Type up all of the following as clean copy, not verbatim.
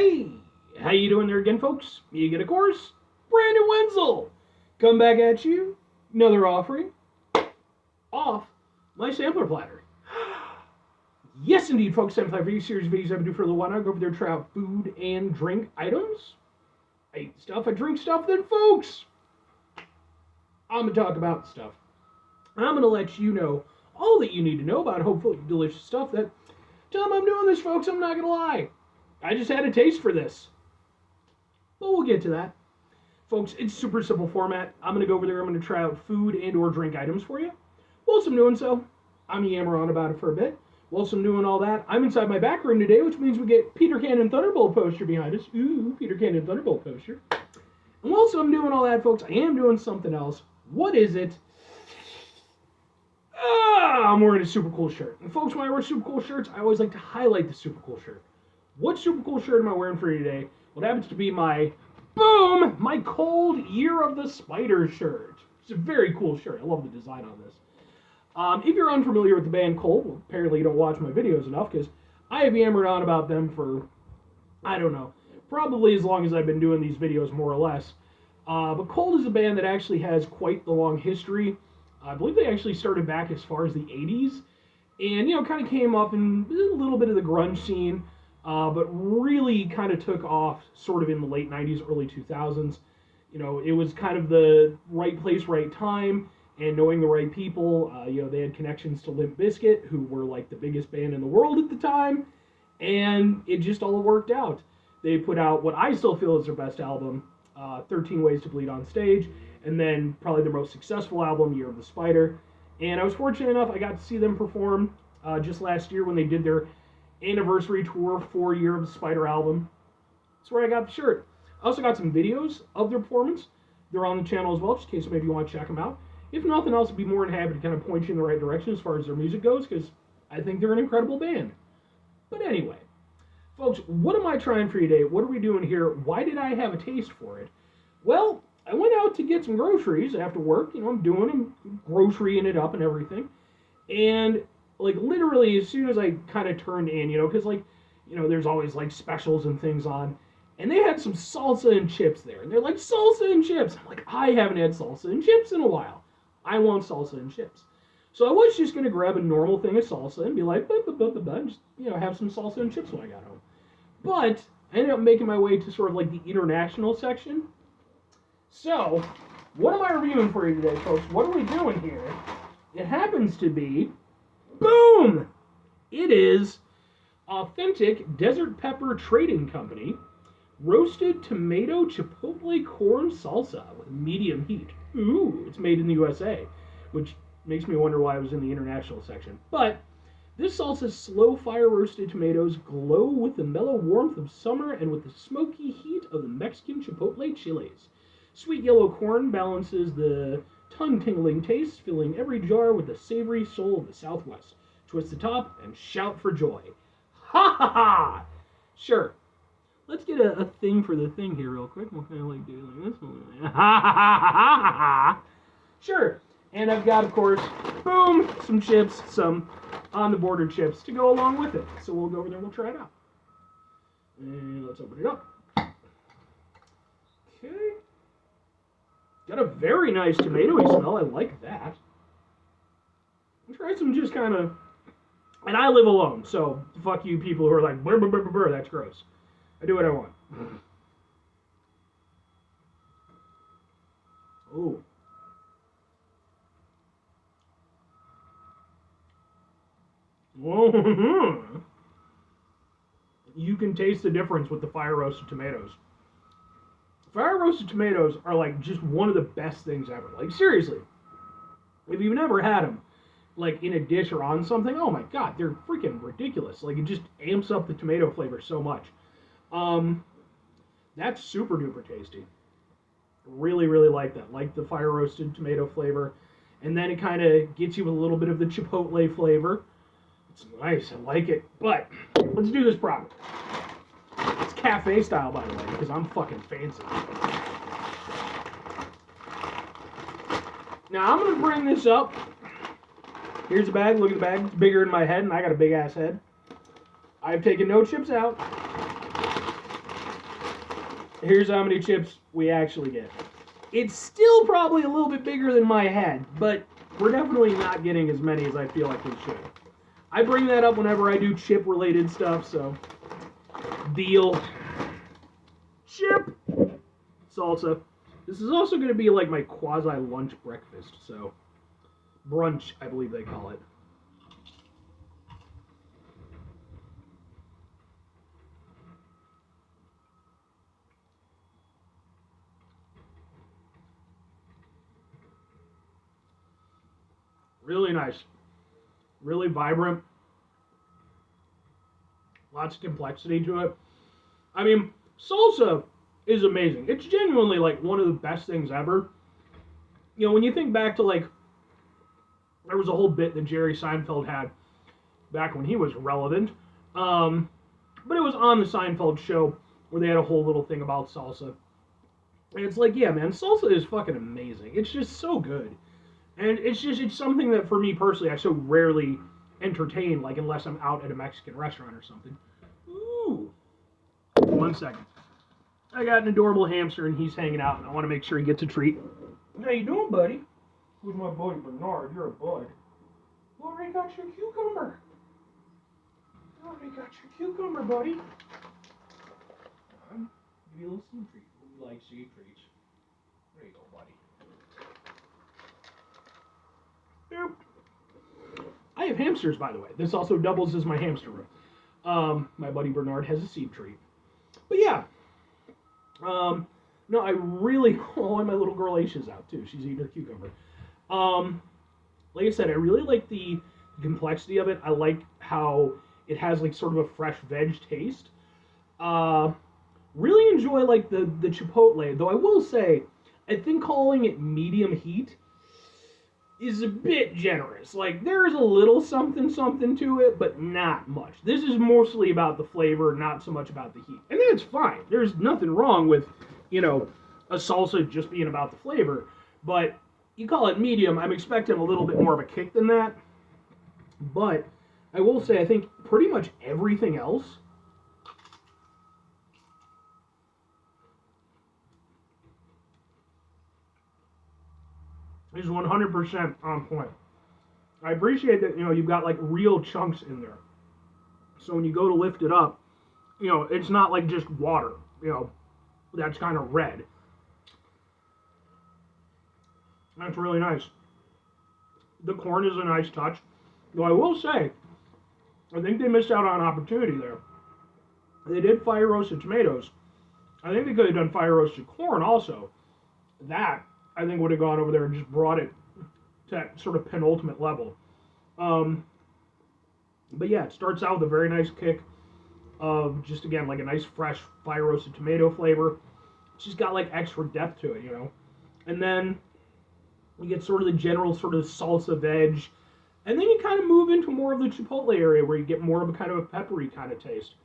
Hey, how you doing there again, folks? You get a course, Brandon Wenzel. Come back at you, another offering off my sampler platter. Yes, indeed, folks. Sampler platter series of videos I've been doing for a little while now. Go over there, try out food and drink items. I eat stuff, I drink stuff. Then, folks, I'm gonna talk about stuff. I'm gonna let you know all that you need to know about hopefully delicious stuff. That time I'm doing this, folks, I'm not gonna lie. I just had a taste for this. But we'll get to that. Folks, it's super simple format. I'm going to go over there. I'm going to try out food and or drink items for you. Whilst I'm doing so, I'm yammer on about it for a bit. Whilst I'm doing all that, I'm inside my back room today, which means we get Peter Cannon Thunderbolt poster behind us. Ooh, Peter Cannon Thunderbolt poster. And whilst I'm doing all that, folks, I am doing something else. What is it? I'm wearing a super cool shirt. And folks, when I wear super cool shirts, I always like to highlight the super cool shirt. What super cool shirt am I wearing for you today? What happens to be my cold Year of the Spider shirt. It's a very cool shirt. I love the design on this. If you're unfamiliar with the band Cold, well, apparently you don't watch my videos enough because I have yammered on about them for, I don't know, probably as long as I've been doing these videos, more or less. But Cold is a band that actually has quite the long history. I believe they actually started back as far as the 80s. And, you know, kind of came up in a little bit of the grunge scene. But really kind of took off sort of in the late 90s, early 2000s. You know, it was kind of the right place, right time, and knowing the right people. You know, they had connections to Limp Bizkit, who were like the biggest band in the world at the time, and it just all worked out. They put out what I still feel is their best album, 13 Ways to Bleed on Stage, and then probably their most successful album, Year of the Spider. And I was fortunate enough, I got to see them perform just last year when they did their anniversary tour for Year of the Spider album. That's where I got the shirt. I also got some videos of their performance. They're on the channel as well, just in case maybe you want to check them out. If nothing else, I'd be more than happy to kind of point you in the right direction as far as their music goes, because I think they're an incredible band. But anyway, folks, what am I trying for you today? What are we doing here? Why did I have a taste for it? Well, I went out to get some groceries after work. You know, I'm doing them, grocerying it up and everything. And like, literally, as soon as I kind of turned in, you know, because, like, you know, there's always, like, specials and things on. And they had some salsa and chips there. And they're like, salsa and chips. I'm like, I haven't had salsa and chips in a while. I want salsa and chips. So I was just going to grab a normal thing of salsa and be like, and just, you know, have some salsa and chips when I got home. But I ended up making my way to sort of, like, the international section. So, what am I reviewing for you today, folks? What are we doing here? It happens to be... Boom! It is Authentic Desert Pepper Trading Company Roasted Tomato Chipotle Corn Salsa with medium heat. Ooh, it's made in the USA, which makes me wonder why I was in the international section. But this salsa's slow fire roasted tomatoes glow with the mellow warmth of summer and with the smoky heat of the Mexican Chipotle chilies. Sweet yellow corn balances the tongue-tingling taste, filling every jar with the savory soul of the Southwest. Twist the top and shout for joy. Ha ha ha! Sure. Let's get a thing for the thing here real quick. What can I like do like this one? Ha ha ha ha ha! Sure. And I've got, of course, boom, some chips, some on-the-border chips to go along with it. So we'll go over there and we'll try it out. And let's open it up. Okay. Got a very nice tomatoey smell. I like that. I'll try some just kind of... And I live alone, so fuck you people who are like, brr, brr, brr, brr, brr, that's gross. I do what I want. Oh. Oh. You can taste the difference with the fire-roasted tomatoes. Fire-roasted tomatoes are like just one of the best things ever. Like, seriously. If you've never had them, like in a dish or on something, oh my god, they're freaking ridiculous. Like, it just amps up the tomato flavor so much. That's super duper tasty. Really, really like that. Like the fire roasted tomato flavor. And then it kind of gets you with a little bit of the chipotle flavor. It's nice, I like it. But let's do this proper. It's cafe style, by the way, because I'm fucking fancy. Now I'm gonna bring this up. Here's the bag. Look at the bag. It's bigger than my head, and I got a big ass head. I've taken no chips out. Here's how many chips we actually get. It's still probably a little bit bigger than my head, but we're definitely not getting as many as I feel like we should. I bring that up whenever I do chip-related stuff, so deal. Chip! Salsa. This is also going to be like my quasi-lunch breakfast, so brunch, I believe they call it. Really nice. Really vibrant. Lots of complexity to it. I mean, salsa is amazing. It's genuinely like one of the best things ever. You know, when you think back to like, there was a whole bit that Jerry Seinfeld had back when he was relevant. But it was on the Seinfeld show where they had a whole little thing about salsa. And it's like, yeah, man, salsa is fucking amazing. It's just so good. And it's something that for me personally, I so rarely entertain, like unless I'm out at a Mexican restaurant or something. Ooh. 1 second. I got an adorable hamster and he's hanging out and I want to make sure he gets a treat. How you doing, buddy? Who's my buddy Bernard? You're a bud. You already got your cucumber. You already got your cucumber, buddy. Give you a little seed treat. We like seed treats. There you go, buddy. Yep. I have hamsters, by the way. This also doubles as my hamster room. My buddy Bernard has a seed treat. But yeah. No, I really... Oh, and my little girl Aisha's out, too. She's eating her cucumber. Like I said, I really like the complexity of it. I like how it has, like, sort of a fresh veg taste. Really enjoy, like, the Chipotle. Though I will say, I think calling it medium heat is a bit generous. Like, there's a little something to it, but not much. This is mostly about the flavor, not so much about the heat. And that's fine. There's nothing wrong with, you know, a salsa just being about the flavor. But you call it medium, I'm expecting a little bit more of a kick than that. But I will say, I think pretty much everything else is 100% on point. I appreciate that, you know, you've got like real chunks in there. So when you go to lift it up, you know, it's not like just water, you know, that's kind of red. That's really nice. The corn is a nice touch. Though I will say, I think they missed out on an opportunity there. They did fire roasted tomatoes. I think they could have done fire roasted corn also. That, I think, would have gone over there and just brought it to that sort of penultimate level. But yeah, it starts out with a very nice kick of just, again, like a nice fresh fire roasted tomato flavor. It's just got like extra depth to it, you know. And then you get sort of the general sort of salsa veg. And then you kind of move into more of the Chipotle area where you get more of a kind of a peppery kind of taste.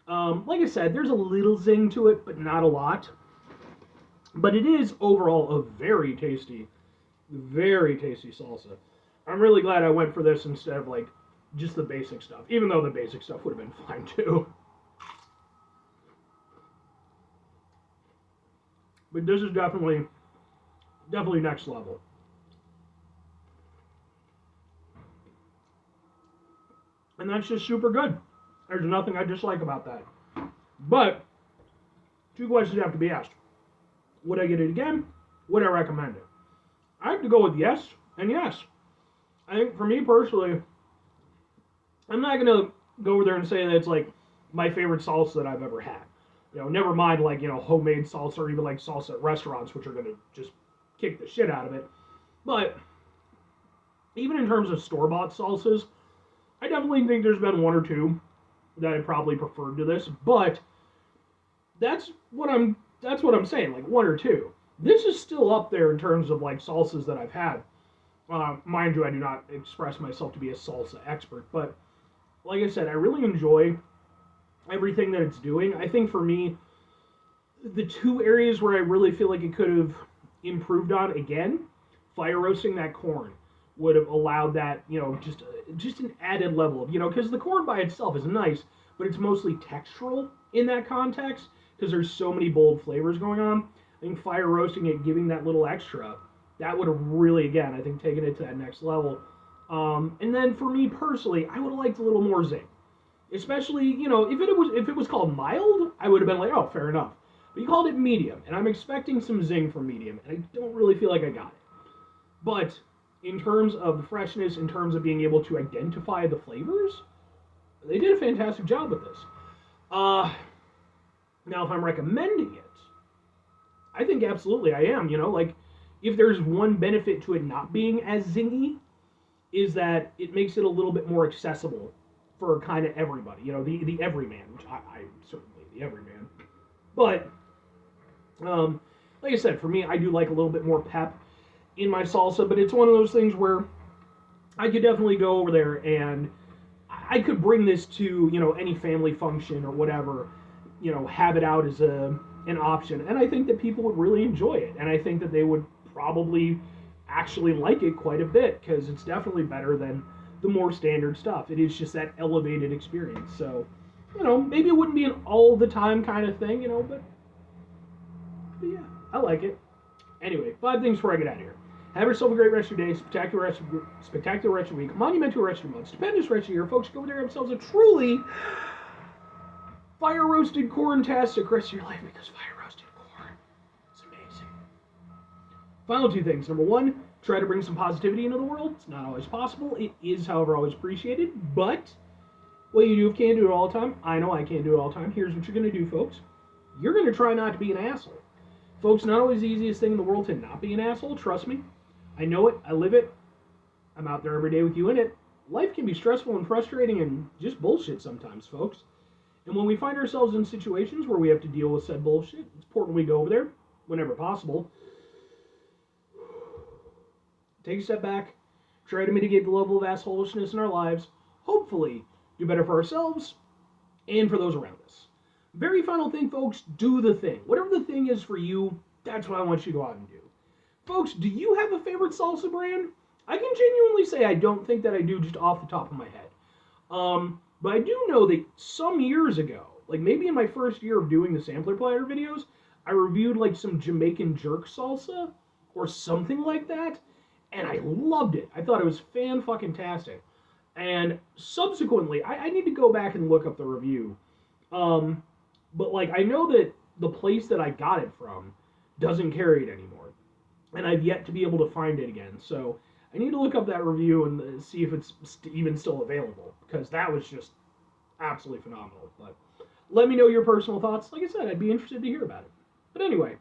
Like I said, there's a little zing to it, but not a lot. But it is overall a very tasty salsa. I'm really glad I went for this instead of like just the basic stuff, even though the basic stuff would have been fine too. But this is definitely next level. And that's just super good. There's nothing I dislike about that. But 2 questions have to be asked. Would I get it again? Would I recommend it? I have to go with yes and yes. I think for me personally, I'm not going to go over there and say that it's like my favorite salsa that I've ever had. You know, never mind like, you know, homemade salsa or even like salsa at restaurants, which are going to just kick the shit out of it. But even in terms of store-bought salsas, I definitely think there's been 1 or 2 that I probably preferred to this, but that's what I'm saying, like 1 or 2. This is still up there in terms of like salsas that I've had. Mind you, I do not express myself to be a salsa expert, but like I said, I really enjoy everything that it's doing. I think for me, the 2 areas where I really feel like it could have improved on, again, fire roasting that corn would have allowed that, you know, just an added level of, you know, because the corn by itself is nice, but it's mostly textural in that context. because there's so many bold flavors going on. I think fire roasting it, giving that little extra, that would have really, again, I think, taken it to that next level. And then for me personally, I would have liked a little more zing. Especially, if it was called mild, I would have been like, oh, fair enough. But you called it medium, and I'm expecting some zing from medium, and I don't really feel like I got it. But in terms of the freshness, in terms of being able to identify the flavors, they did a fantastic job with this. Now, if I'm recommending it, I think absolutely I am. Like, if there's one benefit to it not being as zingy, is that it makes it a little bit more accessible for kind of everybody. The everyman, which I'm certainly the everyman. But, like I said, for me, I do like a little bit more pep in my salsa, but it's one of those things where I could definitely go over there and I could bring this to, any family function or whatever, have it out as an option. And I think that people would really enjoy it. And I think that they would probably actually like it quite a bit because it's definitely better than the more standard stuff. It is just that elevated experience. So, maybe it wouldn't be an all the time kind of thing, but yeah, I like it. Anyway, 5 things before I get out of here. Have yourself a great rest of your day, spectacular rest of your week, monumental rest of your month, stupendous rest of your year. Folks, go over there and have themselves a truly fire-roasted corn-tastic rest of your life because fire-roasted corn is amazing. Final 2 things. Number 1, try to bring some positivity into the world. It's not always possible. It is, however, always appreciated. But what you do can't do it all the time. I know I can't do it all the time. Here's what you're going to do, folks. You're going to try not to be an asshole. Folks, not always the easiest thing in the world to not be an asshole. Trust me. I know it. I live it. I'm out there every day with you in it. Life can be stressful and frustrating and just bullshit sometimes, folks. And when we find ourselves in situations where we have to deal with said bullshit, it's important we go over there whenever possible. Take a step back. Try to mitigate the level of assholishness in our lives. Hopefully, do better for ourselves and for those around us. Very final thing, folks, do the thing. Whatever the thing is for you, that's what I want you to go out and do. Folks, do you have a favorite salsa brand? I can genuinely say I don't think that I do just off the top of my head. But I do know that some years ago, like maybe in my first year of doing the sampler platter videos, I reviewed like some Jamaican jerk salsa or something like that, and I loved it. I thought it was fan-fucking-tastic. And subsequently, I need to go back and look up the review. But like I know that the place that I got it from doesn't carry it anymore. And I've yet to be able to find it again. So I need to look up that review and see if it's even still available, because that was just absolutely phenomenal. But let me know your personal thoughts. Like I said, I'd be interested to hear about it. But anyway,